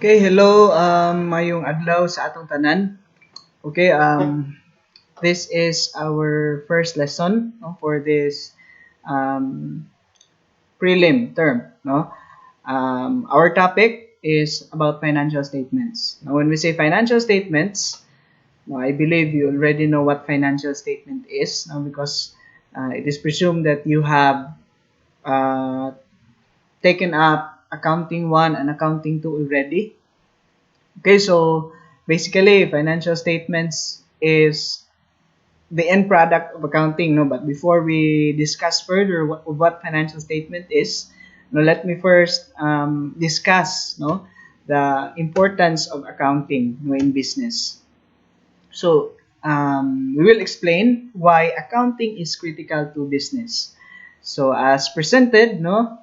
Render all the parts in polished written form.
Okay, hello, mayong adlaw sa atong tanan. Okay, this is our first lesson, no, for this um, prelim term. No, our topic is about financial statements. Now, when we say financial statements, no, I believe you already know what financial statement is, no, because it is presumed that you have uh, taken up accounting one and accounting two already. Okay, so basically, financial statements is the end product of accounting, no? But before we discuss further what financial statement is, no, let me first discuss, no, the importance of accounting, no, in business. So we will explain why accounting is critical to business. So as presented, no,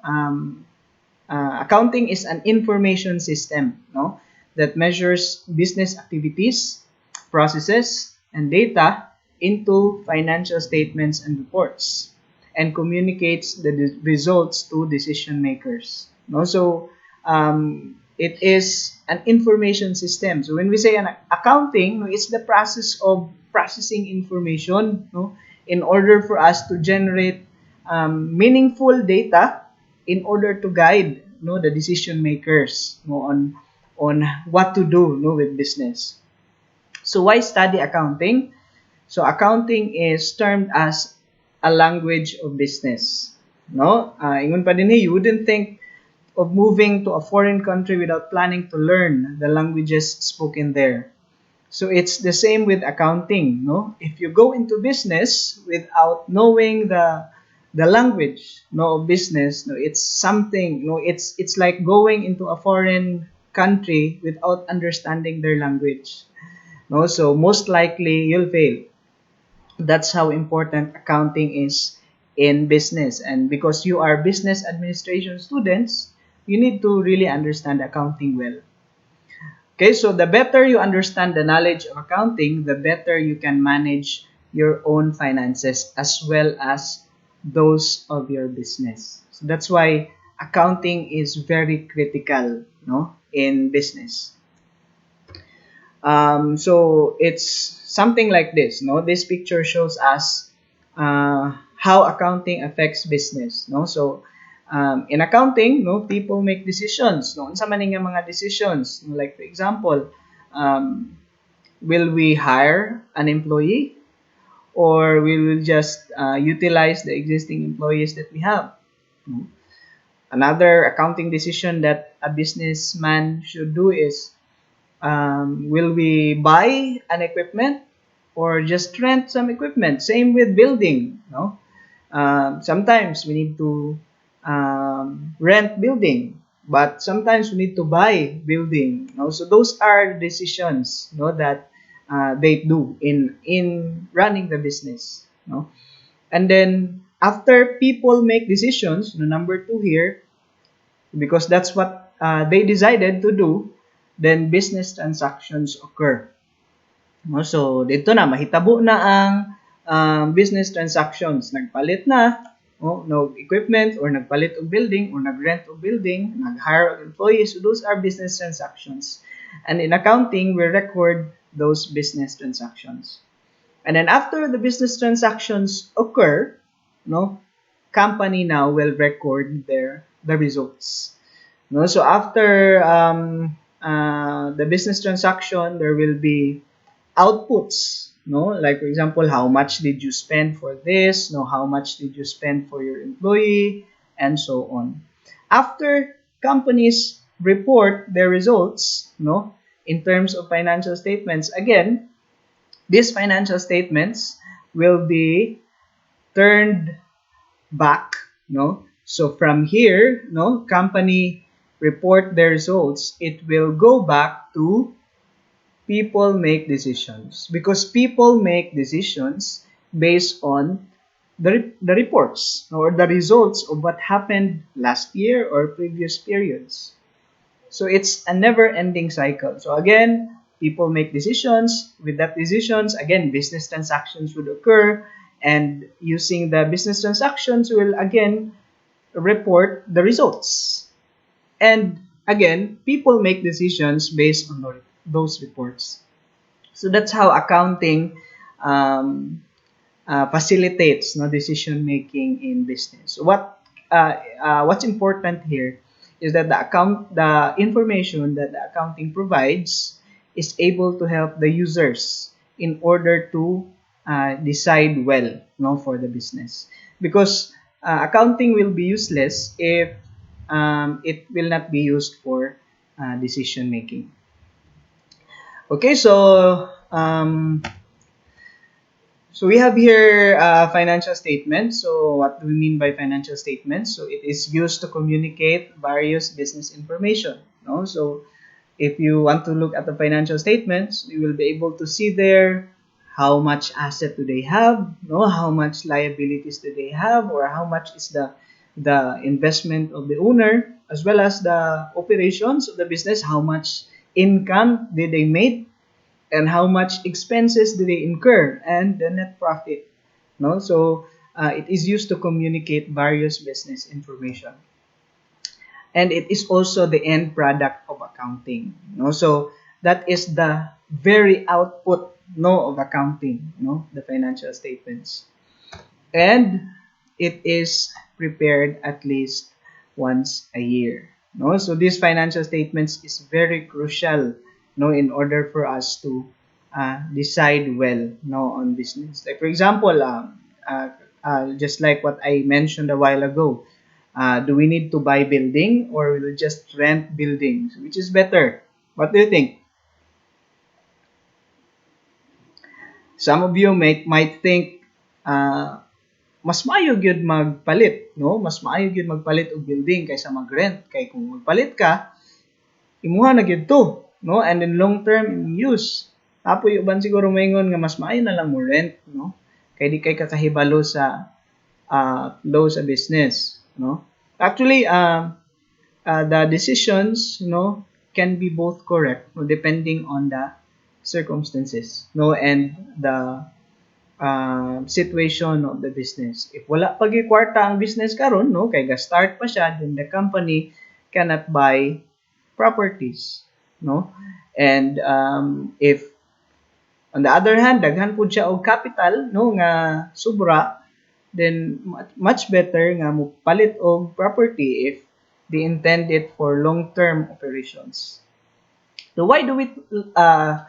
accounting is an information system, no, that measures business activities, processes, and data into financial statements and reports, and communicates the results to decision makers. No, so it is an information system. So when we say an accounting, no, it's the process of processing information, no, in order for us to generate meaningful data in order to guide, no, the decision makers, no, on what to do, no, with business. So why study accounting? So accounting is termed as a language of business. No, ingon pa din you wouldn't think of moving to a foreign country without planning to learn the languages spoken there. So it's the same with accounting, no? If you go into business without knowing the language, no, of business, no, it's something, no, it's like going into a foreign country without understanding their language. No, so most likely you'll fail. That's how important accounting is in business. And because you are business administration students, you need to really understand accounting well. Okay, so the better you understand the knowledge of accounting, the better you can manage your own finances as well as those of your business. So that's why accounting is very critical, no, in business. So it's something like this, no. This picture shows us how accounting affects business, no. So in accounting, no, people make decisions, no. Unsa man nga mga decisions, like for example, um, will we hire an employee or we will just utilize the existing employees that we have. No? Another accounting decision that a businessman should do is, will we buy an equipment or just rent some equipment? Same with building, no? Sometimes we need to rent building, but sometimes we need to buy building. No? So those are decisions, no, that they do in running the business. No? And then after people make decisions, no, number two here, because that's what they decided to do, then business transactions occur. No? So, dito na, mahitabo na ang business transactions. Nagpalit na, no equipment, or nagpalit og building, or nagrent og building, nag-hire of employees. So, those are business transactions. And in accounting, we record those business transactions. And then after the business transactions occur, no, company now will record the results. No, so after the business transaction, there will be outputs. No, like for example, how much did you spend for this? No, how much did you spend for your employee, and so on. After companies report their results, no, in terms of financial statements, again, these financial statements will be turned back, no. So from here, no, company report their results, it will go back to people make decisions, because people make decisions based on the reports or the results of what happened last year or previous periods. So it's a never-ending cycle. So again, people make decisions. With that decisions, again, business transactions would occur, and using the business transactions will again report the results. And again, people make decisions based on those reports. So that's how accounting um, facilitates no decision making in business. What's important here is that the information that the accounting provides is able to help the users in order to decide well, no, for the business. Because accounting will be useless if it will not be used for decision making. Okay, so we have here financial statements. So what do we mean by financial statements? So it is used to communicate various business information. No? So if you want to look at the financial statements, you will be able to see there how much asset do they have, no, how much liabilities do they have, or how much is the investment of the owner, as well as the operations of the business, how much income did they make, and how much expenses do they incur, and the net profit. No, so it is used to communicate various business information, and it is also the end product of accounting. No, so that is the very output, no, of accounting, no, the financial statements, and it is prepared at least once a year. No, so these financial statements is very crucial, no, in order for us to decide well, no, on business. Like for example, just like what I mentioned a while ago, do we need to buy building or will we just rent buildings? Which is better? What do you think? Some of you might think uh, mas maayo gyud magpalit, no? Mas maayo gyud magpalit og building kaysa mag-rent. Kay kung magpalit ka, imuha na gyud to, no? And in long term in use. Apoy uban siguro moingon nga mas maayo na lang mo rent, no? Kay di kay kakahibalo sa flow sa business, no? Actually, the decisions, no, can be both correct, no, depending on the circumstances, no, and the situation of the business. If wala pag kwarta ang business karon, no, kay ga-start pa siya, then the company cannot buy properties, no? And if on the other hand, daghan pud siya og capital, no, nga sobra, then much better nga mo palit og property if they intend it for long-term operations. So uh,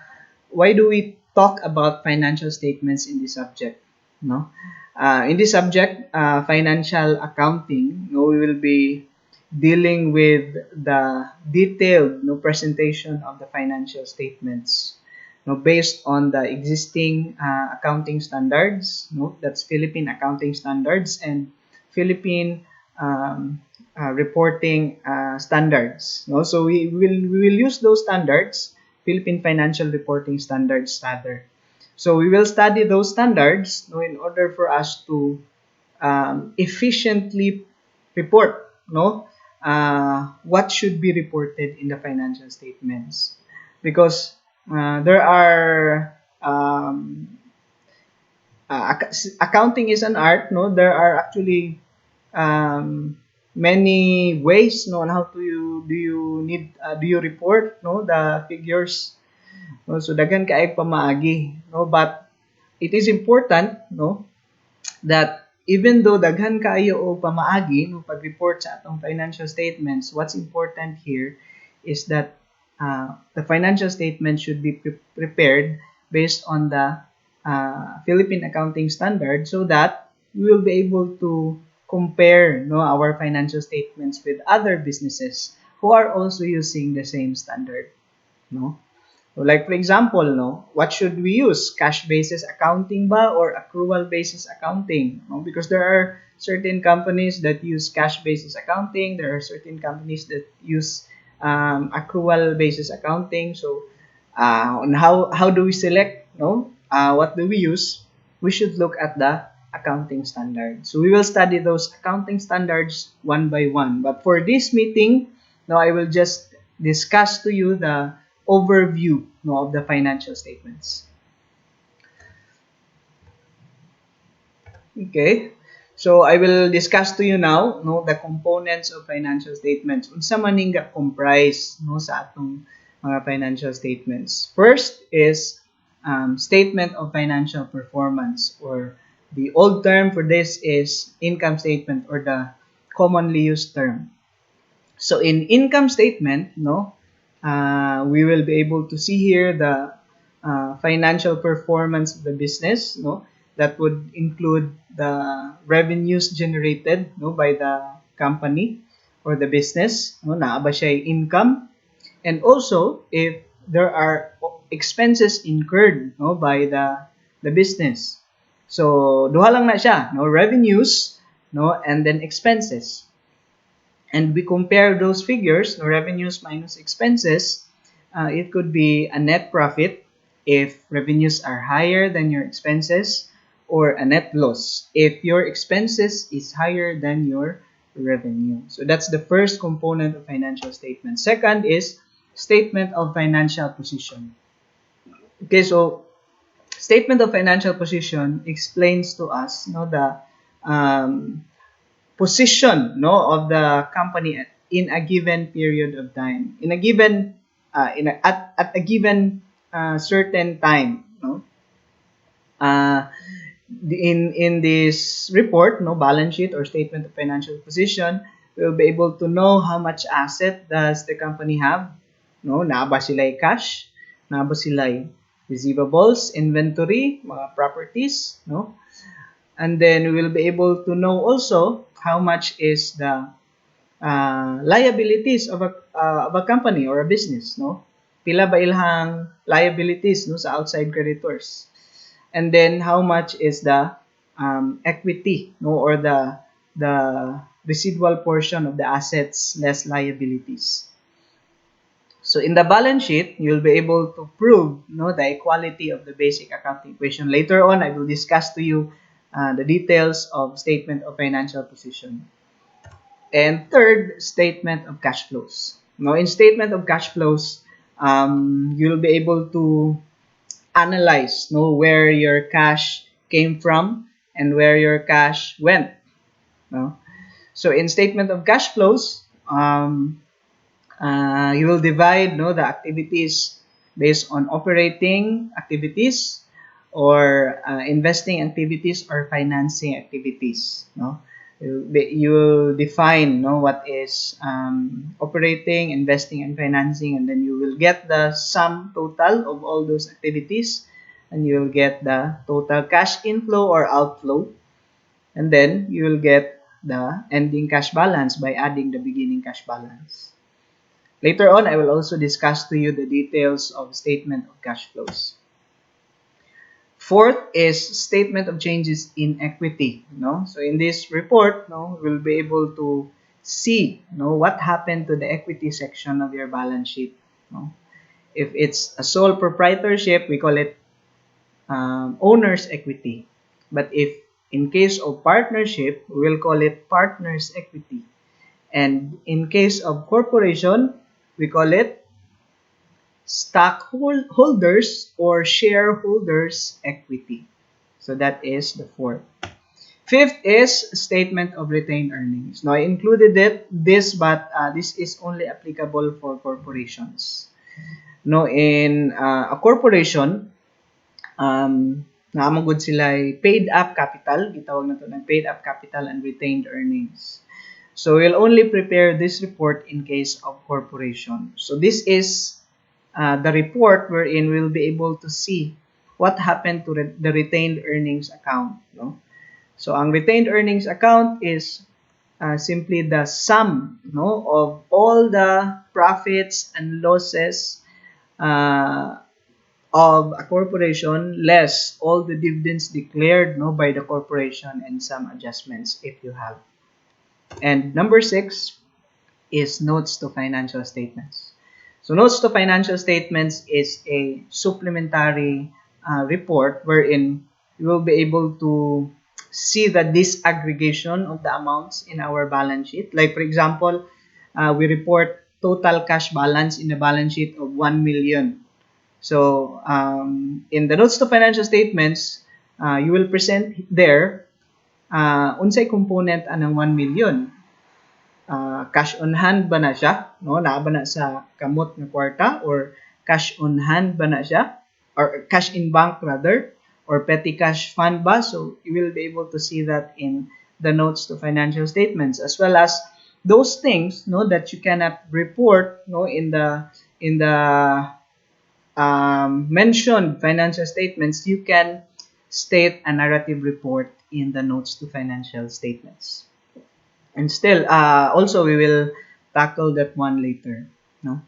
why do we talk about financial statements in this subject? No, in this subject, financial accounting, no, we will be dealing with the detailed, no, presentation of the financial statements, no, based on the existing accounting standards. No, that's Philippine accounting standards and Philippine reporting standards. No, so we will use those standards, Philippine financial reporting standards rather. So we will study those standards, no, in order for us to efficiently report, no, what should be reported in the financial statements, because there are accounting is an art, no, there are actually um, many ways, no, on how do you report, no, the figures, no, so daghan kaayog pamaagi, no, but it is important, no, that even though daghan kaayo og pamaagi no pag-report sa atong financial statements, what's important here is that the financial statement should be prepared based on the Philippine accounting standard, so that we will be able to compare, no, our financial statements with other businesses who are also using the same standard, no. So like for example, no, what should we use? Cash basis accounting ba or accrual basis accounting? No? Because there are certain companies that use cash basis accounting. There are certain companies that use accrual basis accounting. So on how do we select? No, what do we use? We should look at the accounting standards. So we will study those accounting standards one by one. But for this meeting, now I will just discuss to you the overview, no, of the financial statements. Okay, So I will discuss to you now no the components of financial statements. Unsa man ning comprise no sa atong mga financial statements. First is statement of financial performance, or the old term for this is income statement, or the commonly used term. So in income statement, no, we will be able to see here the financial performance of the business, no, that would include the revenues generated, no, by the company or the business, no, naa ba siya income, and also if there are expenses incurred, no, by the business. So duha lang na siya, no, revenues, no, and then expenses. And we compare those figures, no, revenues minus expenses. It could be a net profit if revenues are higher than your expenses, or a net loss if your expenses is higher than your revenue. So that's the first component of financial statement. Second is statement of financial position. Okay, so statement of financial position explains to us, no, the position, no, of the company in a given period of time, in a given at a given certain time, no. In this report, no, balance sheet or statement of financial position, we'll be able to know how much asset does the company have, no, naa ba sila'y cash, naa ba sila'y receivables, inventory, mga properties, no. And then we will be able to know also how much is the liabilities of a company or a business, no. Pila ba ilhang liabilities, no, sa outside creditors. And then how much is the equity, no, or the residual portion of the assets less liabilities. So in the balance sheet, you'll be able to prove, no, the equality of the basic accounting equation. Later on, I will discuss to you the details of statement of financial position. And third, statement of cash flows. Now, in statement of cash flows, you'll be able to analyze, know, where your cash came from and where your cash went. No? So in statement of cash flows, you will divide, no, the activities based on operating activities, or investing activities, or financing activities. No? You will define, no, what is operating, investing, and financing, and then you will get the sum total of all those activities, and you will get the total cash inflow or outflow, and then you will get the ending cash balance by adding the beginning cash balance. Later on, I will also discuss to you the details of statement of cash flows. Fourth is statement of changes in equity. No? So in this report, no, we'll be able to see, no, what happened to the equity section of your balance sheet. No? If it's a sole proprietorship, we call it owner's equity. But if in case of partnership, we'll call it partner's equity. And in case of corporation, we call it stockholders or shareholders equity. So that is the fourth. Fifth is statement of retained earnings. Now I included this, but this is only applicable for corporations. No, in a corporation, naamagod sila paid up capital, gitawag na to ng paid up capital and retained earnings. So we'll only prepare this report in case of corporation. So this is the report wherein we'll be able to see what happened to the retained earnings account. No? So ang retained earnings account is simply the sum, no, of all the profits and losses of a corporation, less all the dividends declared, no, by the corporation, and some adjustments if you have. And number 6 is notes to financial statements. So notes to financial statements is a supplementary report wherein you will be able to see the disaggregation of the amounts in our balance sheet. Like for example, we report total cash balance in the balance sheet of 1 million. So in the notes to financial statements, you will present there unsay component anang 1 million? Cash on hand ba na siya? No, naa ba na sa kamot nga kwarta, or cash on hand ba na siya? Or cash in bank rather, or petty cash fund ba? So you will be able to see that in the notes to financial statements, as well as those things, no, that you cannot report, no, in the mentioned financial statements. You can state a narrative report in the notes to financial statements. And still, also we will tackle that one later. No.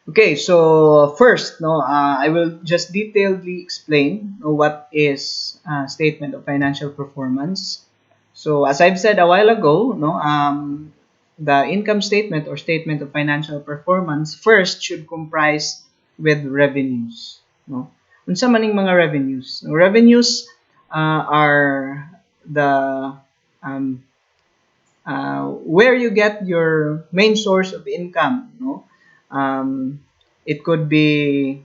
Okay, so first, no, I will just detailedly explain, no, what is statement of financial performance. So as I've said a while ago, no, the income statement or statement of financial performance first should comprise with revenues. No, unsa maning mga revenues? Revenues are the where you get your main source of income. No, it could be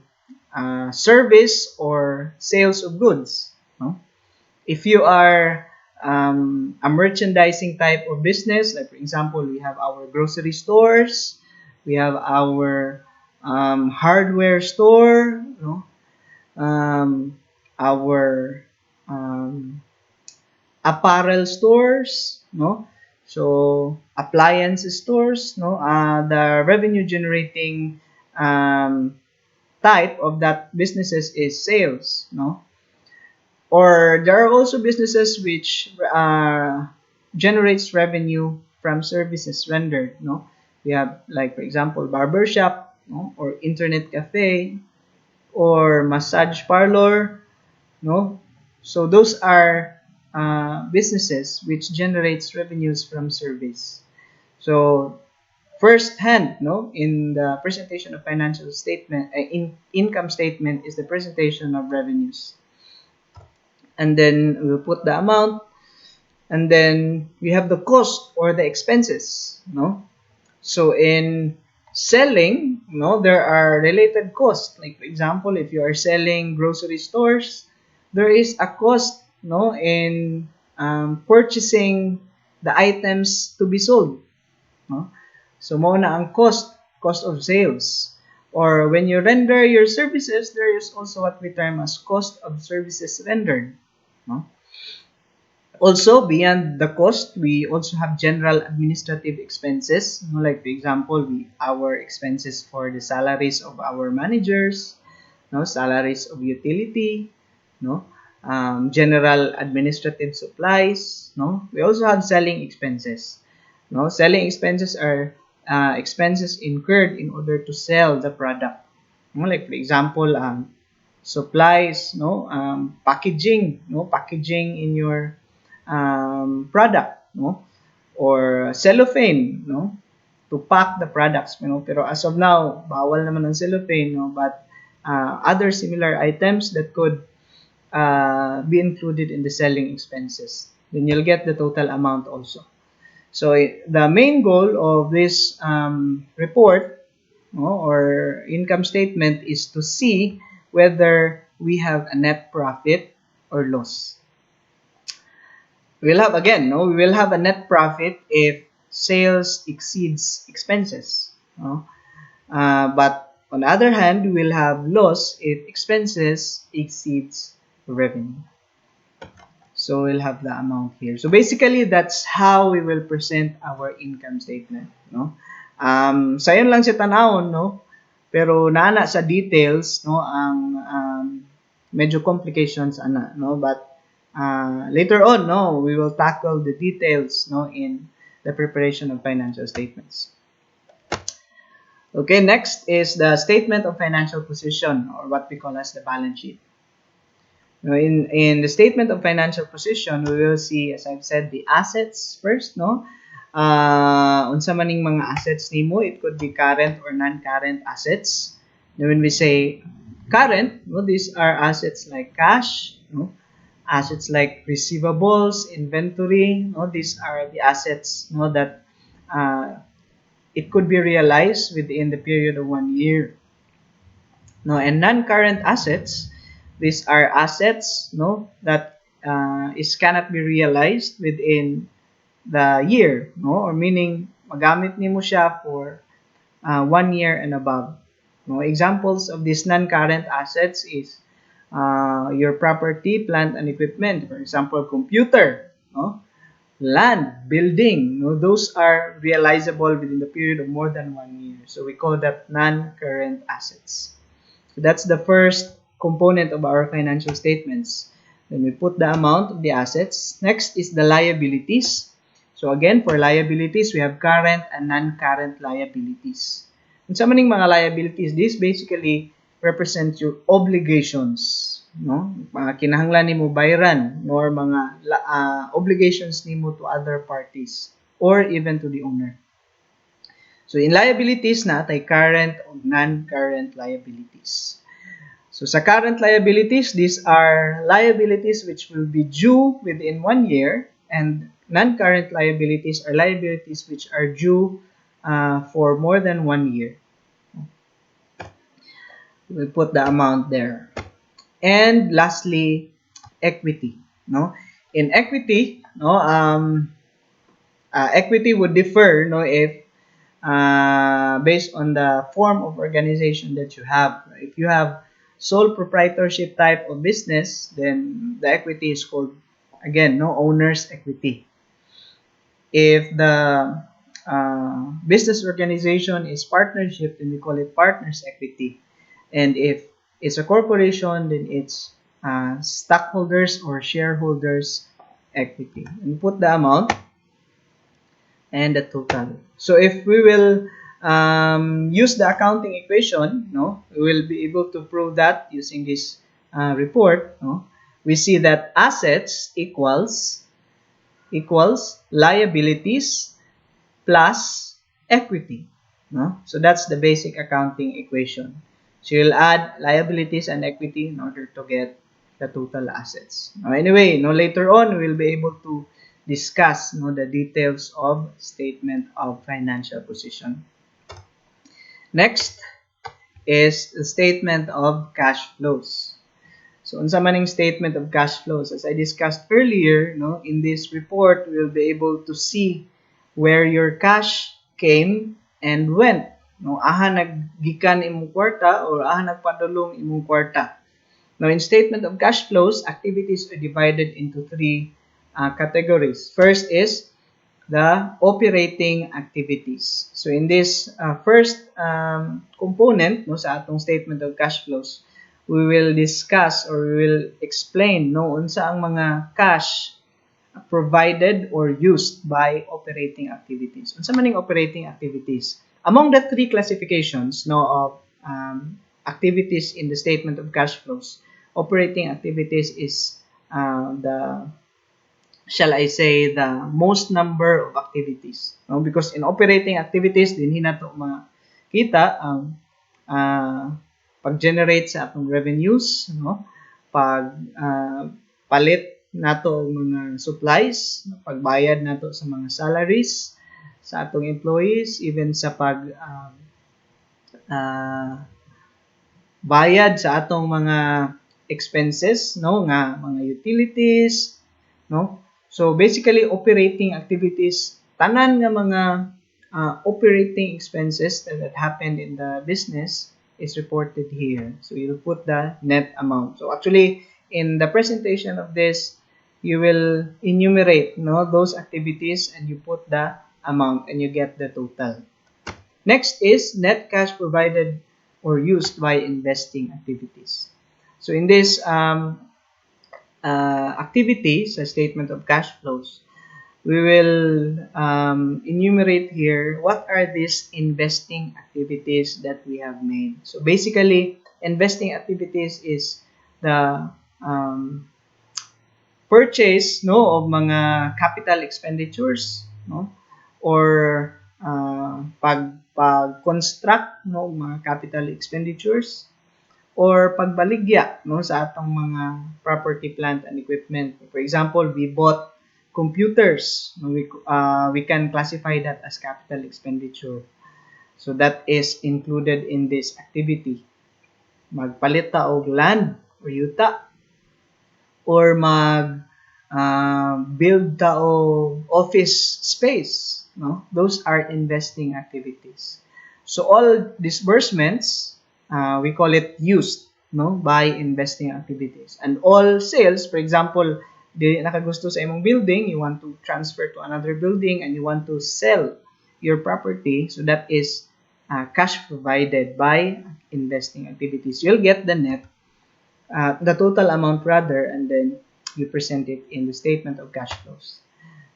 service or sales of goods. No, if you are a merchandising type of business, like for example, we have our grocery stores, we have our hardware store, no, our apparel stores, no, so appliance stores, no, the revenue generating type of that businesses is sales, no. Or there are also businesses which generates revenue from services rendered. No, we have, like for example, barber shop, no, or internet cafe, or massage parlor. No, so those are businesses which generates revenues from service. So first hand, no, in the presentation of financial statement, income statement is the presentation of revenues, and then we'll put the amount, and then we have the cost or the expenses. No, so in selling, no, there are related costs. Like for example, if you are selling grocery stores, there is a cost, no, in purchasing the items to be sold. No, so mo na ang cost of sales. Or when you render your services, there is also what we term as cost of services rendered. No? Also, beyond the cost, we also have general administrative expenses. Like for example, our expenses for the salaries of our managers, no, salaries of utility, no, general administrative supplies. No, we also have selling expenses. No, selling expenses are expenses incurred in order to sell the product. No, like for example, supplies, no, packaging, no, packaging in your product, no, or cellophane, no, to pack the products, you know. Pero as of now, bawal naman ang cellophane, no, but other similar items that could be included in the selling expenses. Then you'll get the total amount also. So the main goal of this report, no, or income statement is to see whether we have a net profit or loss. We'll have, again, no, we will have a net profit if sales exceeds expenses. No? But on the other hand, we will have loss if expenses exceeds revenue. So we'll have the amount here. So basically, that's how we will present our income statement. No? Sayon lang siya tanawon, no? Pero nana sa details, no, ang medyo complications ana, no, but later on, no, we will tackle the details, no, in the preparation of financial statements. Okay, next is the statement of financial position, or what we call as the balance sheet. In the statement of financial position, we will see, as I've said, the assets first, no. Unsa maning mga assets nimo, it could be current or non-current assets. Now, when we say current, no, these are assets like cash, no, assets like receivables, inventory, no, these are the assets, no, that it could be realized within the period of 1 year. No, and non-current assets, these are assets, no, that is cannot be realized within the year, no? Or meaning magamit nimo siya for 1 year and above. No, examples of these non-current assets is your property, plant, and equipment. For example, computer, no? Land, building. No, those are realizable within the period of more than 1 year. So we call that non-current assets. So that's the first component of our financial statements. Then we put the amount of the assets. Next is the liabilities. So again, for liabilities, we have current and non-current liabilities. And sa maning mga liabilities, this basically represents your obligations, no? Mga kinahanglan nimo bayaran nor mga obligations nimo to other parties or even to the owner. So in liabilities na tay current o non-current liabilities. So sa current liabilities, these are liabilities which will be due within 1 year, and non-current liabilities are liabilities which are due for more than 1 year. We'll put the amount there. And lastly, equity. No, in equity, no, equity would differ, no, if based on the form of organization that you have. If you have sole proprietorship type of business, then the equity is called, again, no, owner's equity. If the business organization is partnership, then we call it partner's equity. And if it's a corporation, then it's stockholders or shareholders equity. And put the amount and the total. So if we will use the accounting equation, no, we will be able to prove that using this report. No, we see that assets equals liabilities plus equity. No, so that's the basic accounting equation. So you'll add liabilities and equity in order to get the total assets. Now, anyway, no, later on we will be able to discuss, no, the details of statement of financial position. Next is the statement of cash flows. So unsa maning statement of cash flows? As I discussed earlier, no, in this report we will be able to see where your cash came and went. No, aha naggikan imong kwarta or aha nagpadulong imong kwarta. Now, in statement of cash flows, activities are divided into three categories. First is the operating activities. So in this first component, no, sa atong statement of cash flows, we will discuss or we will explain, no, unsa ang mga cash provided or used by operating activities. Unsa maning operating activities? Among the three classifications, no, of activities in the statement of cash flows, operating activities is shall I say, the most number of activities. No? Because in operating activities, dinhi nato makita ang pag-generate sa atong revenues, no? Palit nato mga supplies, pagbayad nato sa mga salaries sa atong employees, even sa bayad sa atong mga expenses, no, nga mga utilities, no. So basically operating activities, tanan nga mga operating expenses that happened in the business is reported here. So you'll put the net amount. So actually in the presentation of this, you will enumerate, no, those activities and you put the amount and you get the total. Next is net cash provided or used by investing activities. So in this activities, a statement of cash flows, we will enumerate here what are these investing activities that we have made. So basically, investing activities is the purchase, no, of mga capital expenditures, no, or pag-construct, no, mga capital expenditures, or pagbaligya, no, sa atong mga property, plant, and equipment. For example, we bought computers. We can classify that as capital expenditure. So that is included in this activity. Magpalit ta og land or yuta, or build tao office space, no? Those are investing activities. So all disbursements, we call it used, no, by investing activities. And all sales, for example, di nakagusto sa imong building, you want to transfer to another building and you want to sell your property, so that is cash provided by investing activities. You'll get the total amount rather, and then you present it in the statement of cash flows.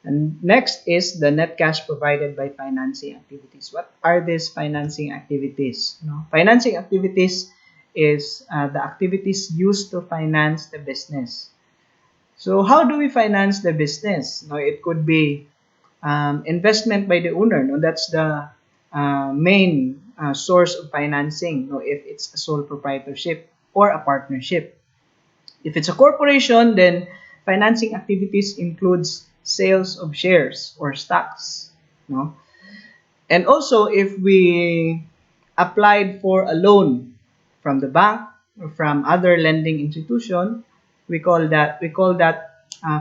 And next is the net cash provided by financing activities. What are these financing activities? No? Financing activities is the activities used to finance the business. So how do we finance the business? No, it could be investment by the owner. No, that's the main source of financing. No, if it's a sole proprietorship or a partnership. If it's a corporation, then financing activities includes sales of shares or stocks. No, and also if we applied for a loan from the bank or from other lending institution, we call that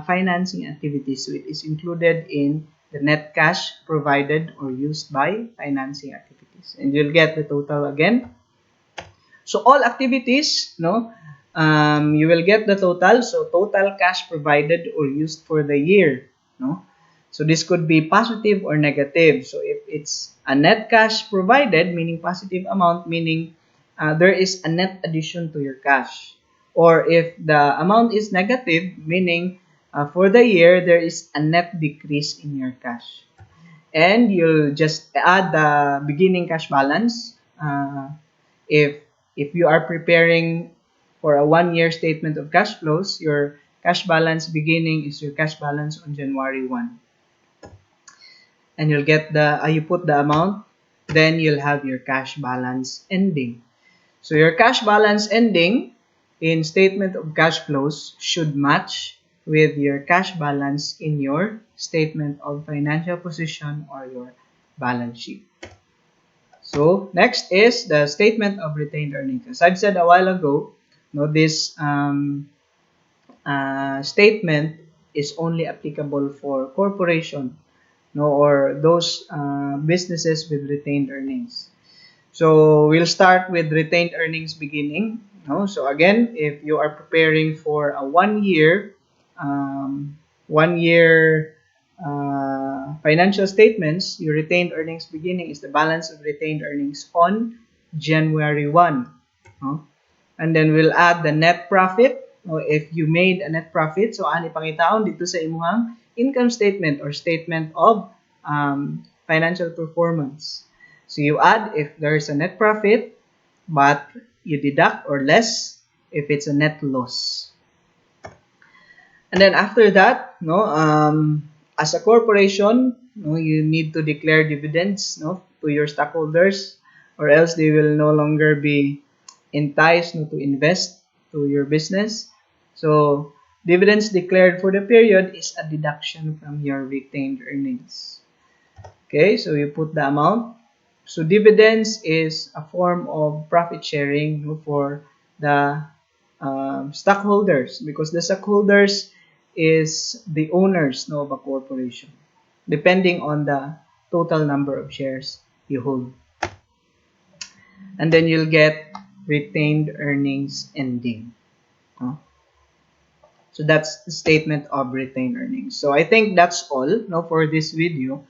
financing activities. So it is included in the net cash provided or used by financing activities, and you'll get the total again. So all activities, no, you will get the total. So total cash provided or used for the year, no. So this could be positive or negative. So if it's a net cash provided, meaning positive amount, meaning there is a net addition to your cash. Or if the amount is negative, meaning for the year, there is a net decrease in your cash. And you'll just add the beginning cash balance. If if you are preparing for a 1 year statement of cash flows, your cash balance beginning is your cash balance on January 1. And you'll get you put the amount, then you'll have your cash balance ending. So your cash balance ending in statement of cash flows should match with your cash balance in your statement of financial position or your balance sheet. So next is the statement of retained earnings. As I've said a while ago, no, this statement is only applicable for corporation, no, or those businesses with retained earnings. So we'll start with retained earnings beginning. No? So again, if you are preparing for a 1 year, 1 year financial statements, your retained earnings beginning is the balance of retained earnings on January 1. No? And then we'll add the net profit. No? If you made a net profit, so ani pangitaon dito sa imuhang income statement or statement of financial performance. So you add if there's a net profit, but you deduct or less if it's a net loss. And then after that, no, as a corporation, no, you need to declare dividends, no, to your stockholders, or else they will no longer be enticed, no, to invest to your business. So dividends declared for the period is a deduction from your retained earnings. Okay, so you put the amount. So dividends is a form of profit sharing, no, for the stockholders, because the stockholders is the owners, no, of a corporation, depending on the total number of shares you hold. And then you'll get retained earnings ending. No? So that's the statement of retained earnings. So I think that's all, no, for this video.